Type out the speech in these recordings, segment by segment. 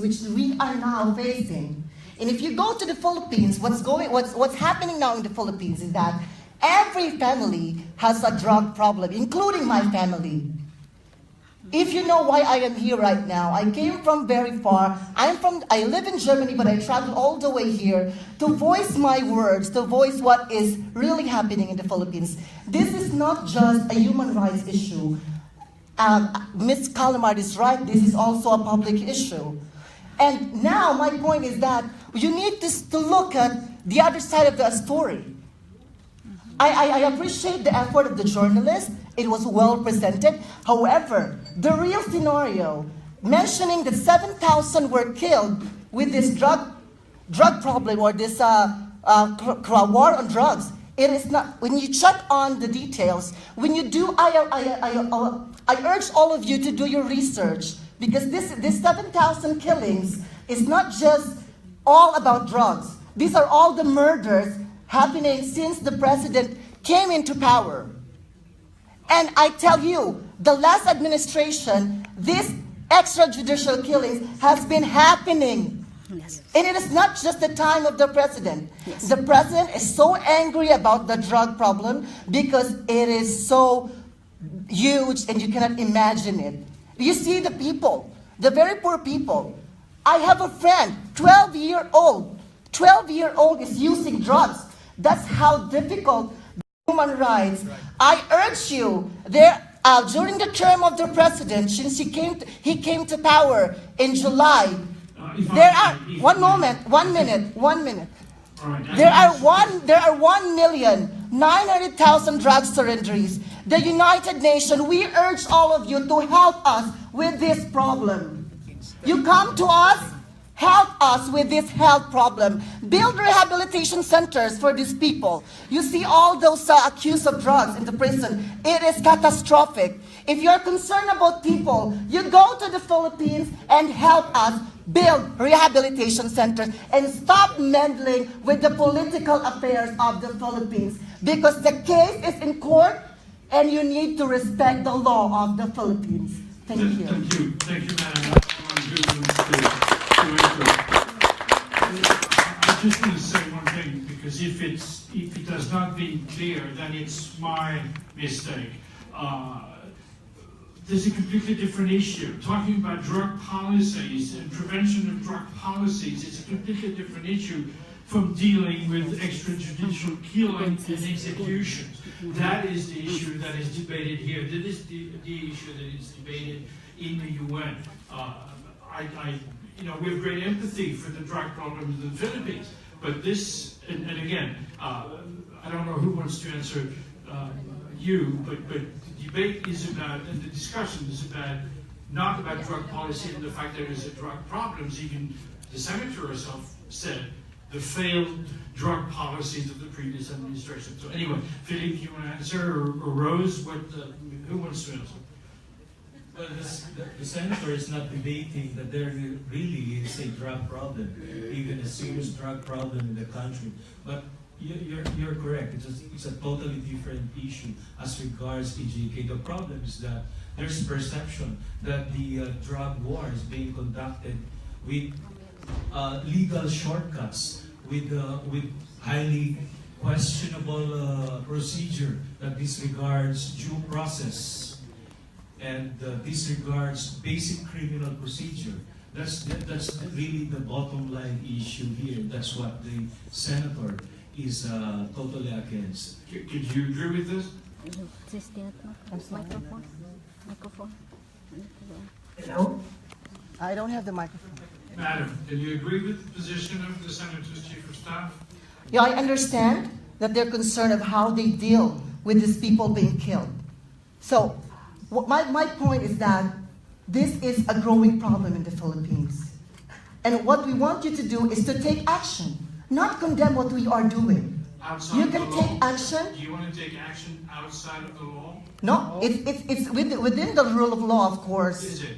which we are now facing. And if you go to the Philippines, what's happening now in the Philippines is that every family has a drug problem, including my family. If you know why I am here right now, I came from very far. I live in Germany, but I traveled all the way here to voice my words, to voice what is really happening in the Philippines. This is not just a human rights issue. Ms. Calamard is right, this is also a public issue. And now my point is that you need to look at the other side of the story. I appreciate the effort of the journalist. It was well presented. However, the real scenario, mentioning that 7,000 were killed with this drug problem or this war on drugs, it is not. When you check on the details, when you do, I urge all of you to do your research, because this 7,000 killings is not just all about drugs. These are all the murders happening since the president came into power. And I tell you, the last administration, this extrajudicial killings has been happening. Yes. And it is not just the time of the president. Yes. The president is so angry about the drug problem because it is so huge and you cannot imagine it. You see the people, the very poor people. I have a friend, 12-year-old. 12-year-old is using drugs. That's how difficult human rights. I urge you, during the term of the president, since he came to power in July, there are 1 minute. There are 1,900,000 drug surrenderies. The United Nations, we urge all of you to help us with this problem. You come to us, help us with this health problem. Build rehabilitation centers for these people. You see all those accused of drugs in the prison. It is catastrophic. If you're concerned about people, you go to the Philippines and help us build rehabilitation centers and stop meddling with the political affairs of the Philippines. Because the case is in court and you need to respect the law of the Philippines. Thank you. Thank you. Thank you, Madam. I just want to say one thing, because if it does not being clear, then it's my mistake. There's a completely different issue. Talking about drug policies and prevention of drug policies is a completely different issue from dealing with extrajudicial killing and execution. That is the issue that is debated here. That is the issue that is debated in the UN. We have great empathy for the drug problems in the Philippines, but this, and again, I don't know who wants to answer you, but the debate is about, and the discussion is about, not about drug policy and the fact there is a drug problems. Even the senator herself said the failed drug policies of the previous administration. So anyway, Philippe, you want to answer, or Rose, who wants to answer? Well, the senator is not debating that there really is a drug problem, even a serious drug problem in the country. But you're correct. It's a totally different issue as regards EJK. The problem is that there's perception that the drug war is being conducted with legal shortcuts, with highly questionable procedure that disregards due process and disregards basic criminal procedure. That's really the bottom line issue here. That's what the senator is totally against. Could you agree with this? Microphone. Hello? I don't have the microphone. Madam, do you agree with the position of the Senator's Chief of Staff? Yeah, I understand that they're concerned of how they deal with these people being killed. So, my point is that this is a growing problem in the Philippines. And what we want you to do is to take action, not condemn what we are doing. Outside You can the law? take action. Do you want to take action outside of the law? No, it's within the rule of law, of course. Is it?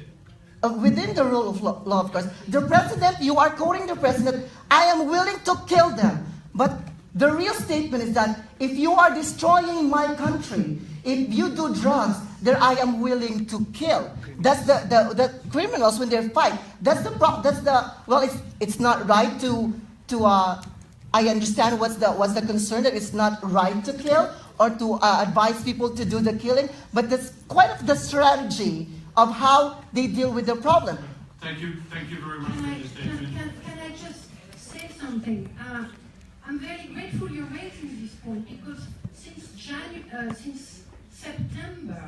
Within the rule of law, of course. The president, you are quoting the president, I am willing to kill them. But The real statement is that if you are destroying my country, if you do drugs, then I am willing to kill. That's the criminals when they fight. That's the well. It's not right to I understand what's the concern, that it's not right to kill or to advise people to do the killing, but that's quite the strategy of how they deal with the problem. Thank you very much for your statement. Can I just say something? I'm very grateful you're raising this point, because since September,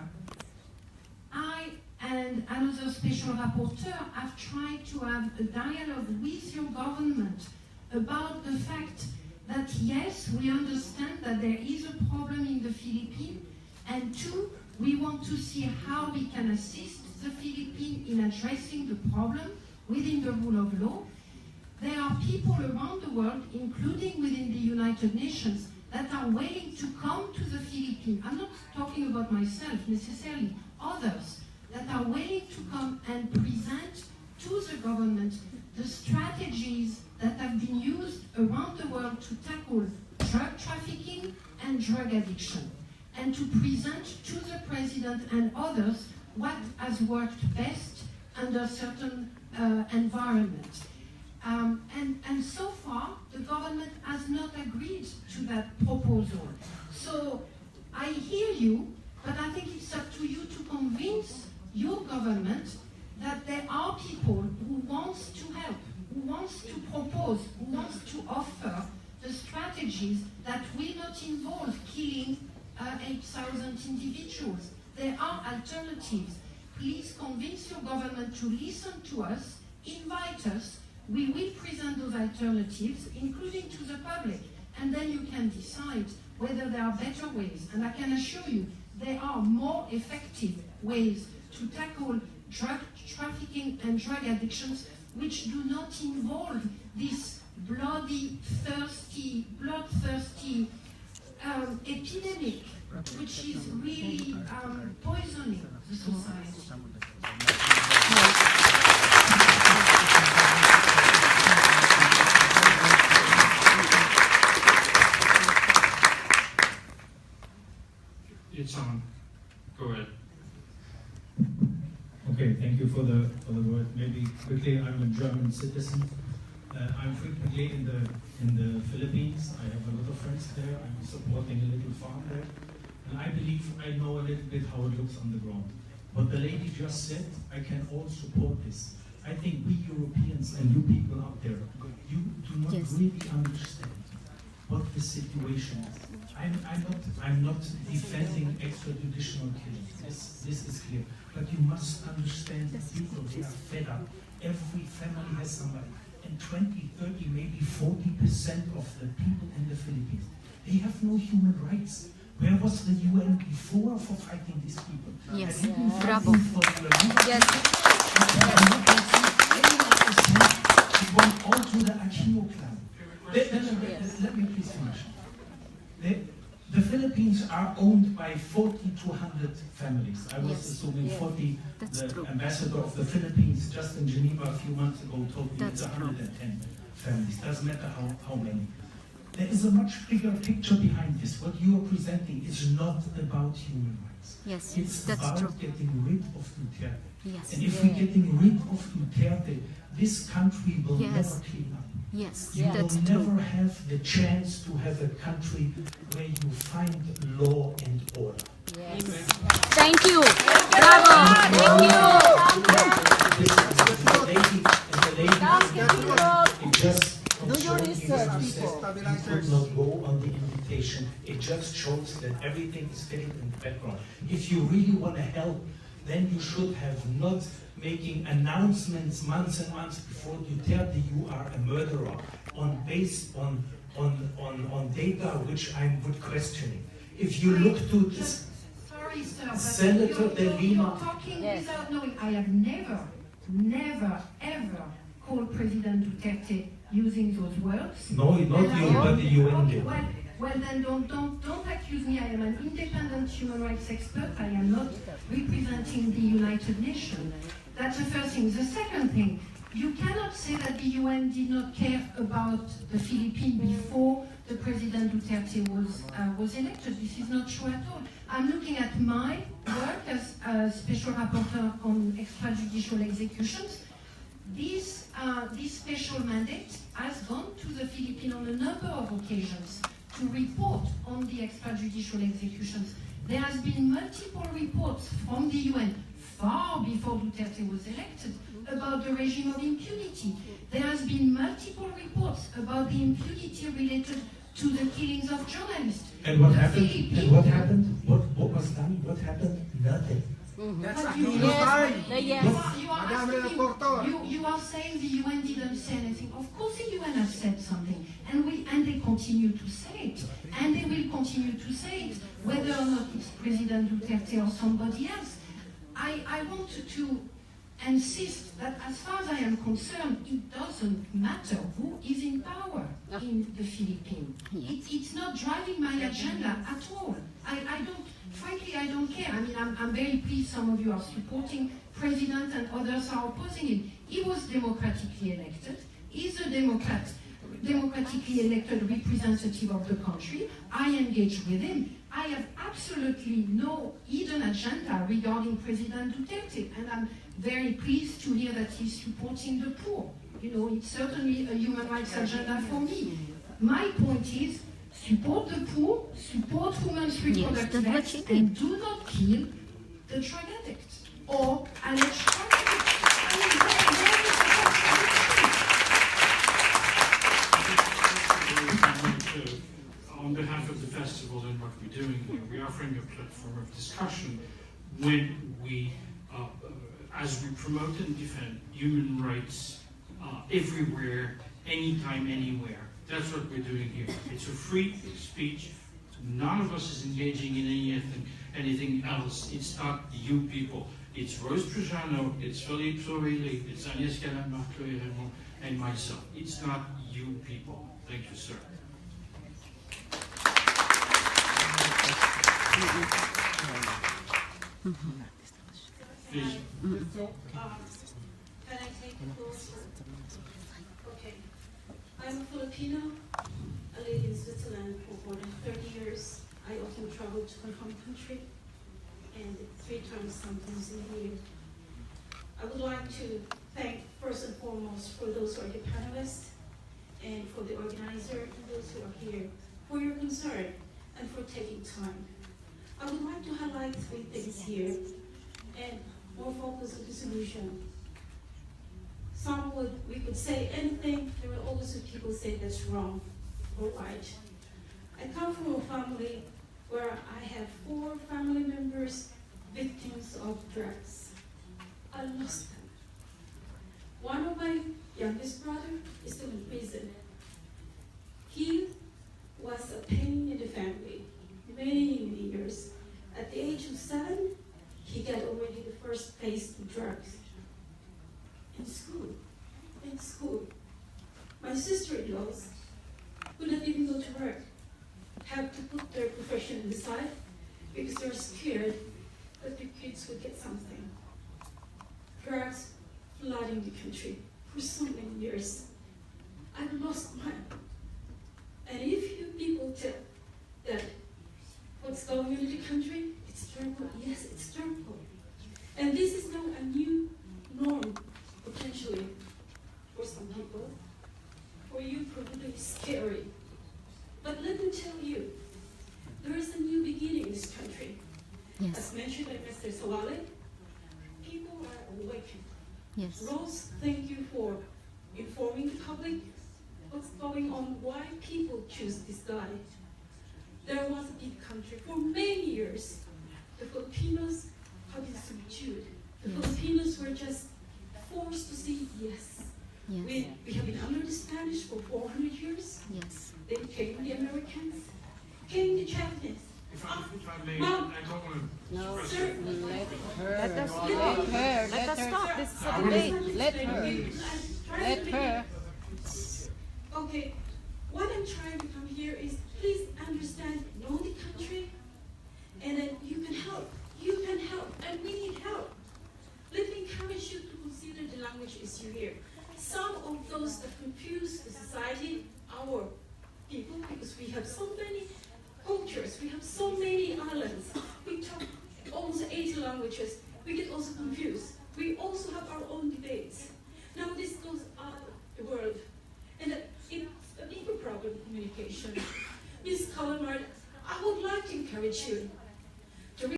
I and another special rapporteur have tried to have a dialogue with your government about the fact that yes, we understand that there is a problem in the Philippines, and two, we want to see how we can assist the Philippines in addressing the problem within the rule of law. There are people around the world, including within the United Nations, that are willing to come to the Philippines. I'm not talking about myself necessarily, others that are willing to come and present to the government the strategies that have been used around the world to tackle drug trafficking and drug addiction, and to present to the President and others what has worked best under certain environments. And so far, the government has not agreed to that proposal. So I hear you, but I think it's up to you to convince your government that there are people who wants to help, who wants to propose, who wants to offer the strategies that will not involve killing 8,000 individuals. There are alternatives. Please convince your government to listen to us, invite us. We will present those alternatives, including to the public, and then you can decide whether there are better ways. And I can assure you, there are more effective ways to tackle drug trafficking and drug addictions, which do not involve this bloodthirsty epidemic, which is really poisoning the society. It's on. Go ahead. Okay, thank you for the word. Maybe quickly, I'm a German citizen. I'm frequently in the Philippines. I have a lot of friends there. I'm supporting a little farm there, and I believe I know a little bit how it looks on the ground. What the lady just said, I can all support this. I think we Europeans and you people out there, you do not really understand what the situation is. I'm not defending extrajudicial killings. This is clear. But you must understand that people, they are fed up. Every family has somebody. And 20, 30, maybe 40% of the people in the Philippines, they have no human rights. Where was the UN before for fighting these people? Yes, bravo. Yes. We went all to the Aquino Club. Let me please finish. The Philippines are owned by 4,200 families. I was assuming 40. The ambassador of the Philippines just in Geneva a few months ago told me it's 110 families. Doesn't matter how many. There is a much bigger picture behind this. What you are presenting is not about human rights. Yes, it's that's about true. getting rid of Duterte. Yes. And if we're getting rid of Duterte, this country will never clean up. Yes, you that's will true. never have the chance to have a country where you find law and order. Yes. Thank you. Bravo. Thank you. It just do your research, people. You could not go on the invitation. It just shows that everything is fitting in the background. If you really want to help, then you should have not making announcements months and months before Duterte you are a murderer based on data which I'm questioning. If you look to this, sorry, sir, Senator De Lima, you're talking without knowing. I have never, ever called President Duterte using those words. No, not you, but the UN did. Well, then don't accuse me. I am an independent human rights expert. I am not representing the United Nations. That's the first thing. The second thing, You cannot say that the UN did not care about the Philippines before the President Duterte was elected. This is not true at all. I'm looking at my work as a special rapporteur on extrajudicial executions. This special mandate has gone to the Philippines on a number of occasions to report on the extrajudicial executions. There has been multiple reports from the UN far before Duterte was elected about the regime of impunity. There has been multiple reports about the impunity related to the killings of journalists. And what happened? And what happened? What was done? What happened? Nothing. That's But a you- huge Yes. crime. Yes. You are saying the UN didn't say anything. Of course the UN has said something, and they continue to say it, and they will continue to say it, whether or not it's President Duterte or somebody else. I want to insist that as far as I am concerned, it doesn't matter who is in power in the Philippines. It's not driving my agenda at all. Frankly, I don't care. I mean, I'm very pleased some of you are supporting President and others are opposing him. He was democratically elected. He's a democratically elected representative of the country. I engage with him. I have absolutely no hidden agenda regarding President Duterte, and I'm very pleased to hear that he's supporting the poor. You know, it's certainly a human rights agenda for me. My point is, support the poor, support women's reproductive rights, and do not kill the drug addicts or alleged drug addicts. I mean, on behalf of the festival and what we're doing here, we're offering a platform of discussion when we, as we promote and defend human rights everywhere, anytime, anywhere. That's what we're doing here. It's a free speech. None of us is engaging in anything else. It's not you people. It's Rose Trujano, it's Philippe Sorelli, it's Agnès Calam-Marc-Raymond, and myself. It's not you people. Thank you, sir. Please. Can I take the floor? Okay. I'm a Filipino. I live in Switzerland for more than 30 years. I often travel to my home country, and 3 times sometimes in a year. I would like to thank first and foremost for those who are the panelists, and for the organizer and those who are here, for your concern and for taking time. I would like to highlight 3 things here, and more focus on the solution. We could say anything, there will always be people say that's wrong or right. I come from a family where I have 4 family members victims of drugs. I lost them. One of my youngest brother is still in prison. He was a pain in the family, many years. At the age of 7, he got already the first taste of drugs. In school. My sister-in-laws could not even go to work, have to put their profession aside because they're scared that their kids would get something. Drugs flooding the country for so many years. I've lost mine. And if you people tell that what's going on in the country, it's terrible. Yes, it's terrible. And this is now a new norm, potentially, for some people. For you, probably scary. But let me tell you, there is a new beginning in this country. Yes. As mentioned by Mr. Sawale, people are awakened. Yes. Rose, thank you for informing the public what's going on, why people choose this guy. There was a big country for many years. The Filipinos have been subdued. The Filipinos were just forced to say yes. Yes. We have been under the Spanish for 400 years. Yes. Then came the Americans, came the Japanese. If I may, Mom. I don't want to No, Sir, let us stop. This is a debate. Let her. Okay, what I'm trying to come here is please understand, know the country, and then you can help. You can help, and we need help. Let me encourage you to consider the language issue here. those that confuse the society, our people, because we have so many cultures, we have so many islands, we talk almost 80 languages, we get also confused. We also have our own debates. Now this goes out of the world, and it's a bigger problem in communication. Ms. Calamard, I would like to encourage you